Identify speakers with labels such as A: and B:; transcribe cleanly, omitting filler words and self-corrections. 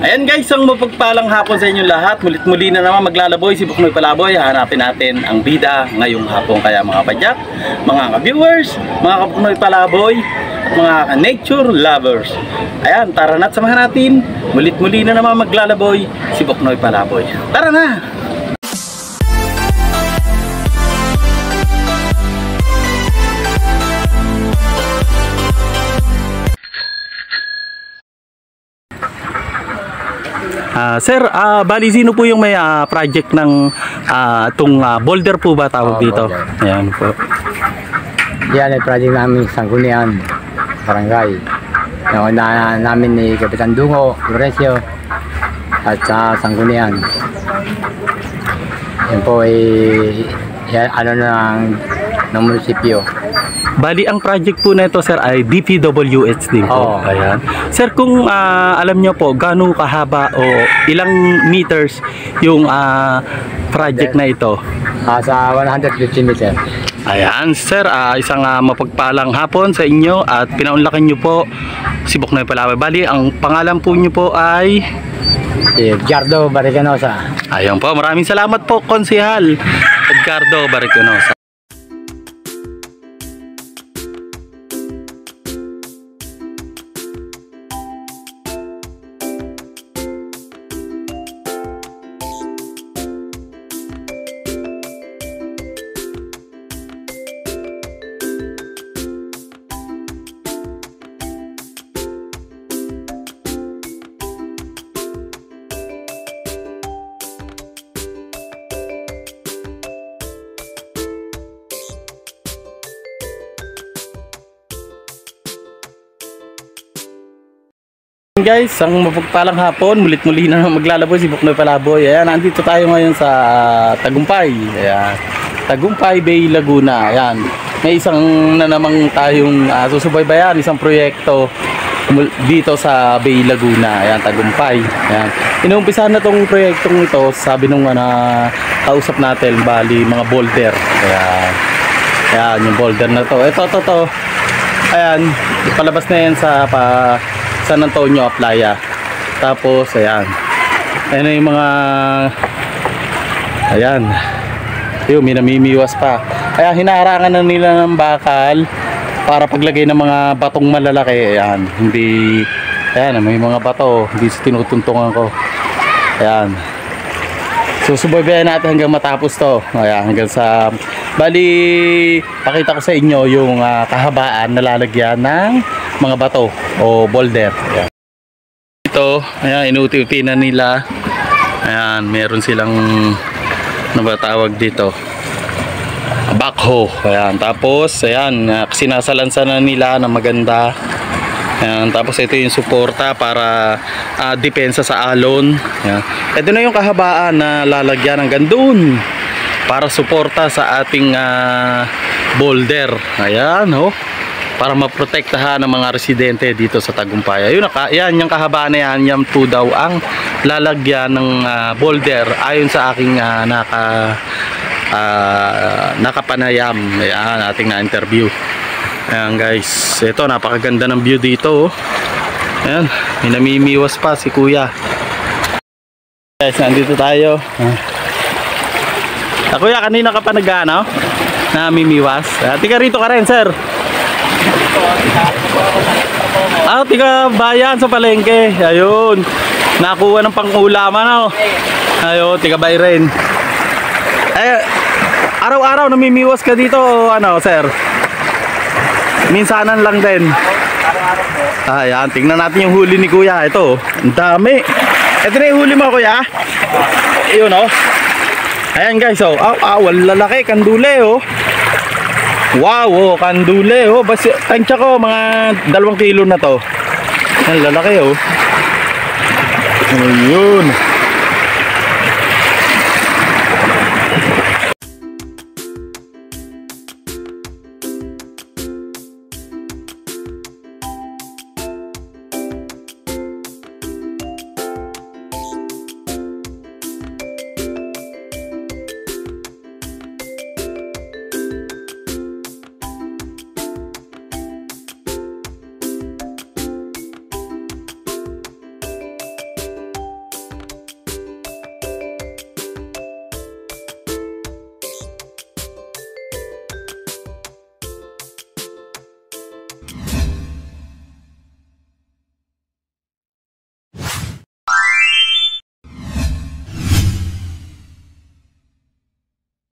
A: Ayan guys, ang mapagpalang hapon sa inyong lahat. Mulit-muli na naman maglalaboy si Buknoy Palaboy. Hanapin natin ang bida ngayong hapon. Kaya mga padyak, mga ka-viewers, mga ka-Buknoy Palaboy, at mga ka-nature lovers, ayan, tara na't samahan natin. Mulit-muli na naman maglalaboy si Buknoy Palaboy. Tara na! Sir, bali sino po yung may project ng itong boulder po ba tawag dito? Boulder. Ayan po.
B: Yan ay project namin sa Sangguniang Barangay. Yung namin ni Kapitan Dungo, Florencio at sa Sangguniang. Yan po ay ano ng munisipyo.
A: Bali ang project po na ito sir ay DPWH din po. Ayan. Sir, kung alam nyo po gaano kahaba o ilang meters yung project na ito?
B: Sa 150 meter.
A: Ayan sir, isang mapagpalang hapon sa inyo at pinaunlakan nyo po si Buknoy Palaboy. Bali ang pangalan po nyo po ay
B: Edgardo Barricanosa.
A: Ayan po, maraming salamat po Konsehal Edgardo Barricanosa. Guys, ang mapagpalang hapon, mulit-muli na maglalaboy si Buknoy Palaboy. Ayan, nandito tayo ngayon sa Tagumpay. Ayan, Tagumpay Bay, Laguna. Ayan, may isang na namang tayong susubaybayan, isang proyekto dito sa Bay, Laguna. Ayan, Tagumpay. Ayan, inuumpisahan na tong proyektong ito, sabi nung kausap natin, bali mga boulder. Ayan, ayan yung boulder na to. Ito. Ayan, palabas na yan sa San Antonio, Playa. Tapos ayan, ayan na yung mga ayan, yun, may namimiwas pa. Kaya hinaharangan na nila ng bakal para paglagay ng mga batong malalaki. Ayan, hindi, ayan, may mga bato, hindi tinutuntungan ko. Ayan, susubaybayan natin hanggang matapos to. Ayan, hanggang sa bali, pakita ko sa inyo yung kahabaan na lalagyan ng mga bato o boulder. Ayan. Ito, ayan, inuti-uti na nila. Ayan, meron silang ano ba tawag dito? Backhoe. Ayan, tapos ayan, sinasalansan na nila na maganda. Ayan, tapos ito yung suporta para depensa sa alon. Ayan. Ito na yung kahabaan na lalagyan hanggang doon para suporta sa ating boulder. Ayan, oh, para maprotektahan ng mga residente dito sa Tagumpay. Ayun, yan, yung kahabaan na yan, yan po daw ang lalagyan ng boulder ayon sa aking nakapanayam. Ayan, ating na-interview. Ayan guys, ito, napakaganda ng view dito. Ayan, may namimiwas pa si kuya. Guys, nandito tayo. Kuya, kanina ka pa nag-ano? Namimiwas. Tika rito ka rin, sir. Tiga bayan sa palengke. Ayun, nakuha ng pang-ulaman. Ayun, tiga bay rin. Araw-araw namimiwas ka dito o ano, sir? Minsanan lang din. Ayan, tingnan natin yung huli ni kuya. Ito, ang dami. Ito na yung huli mo, kuya. Ayun, oh. Ayan guys, oh, lalaki, kandule, oh. Wow, oh, kandule, oh. Basta tansya ko mga 2 kilo na to. Ang lalaki, oh. Ayun.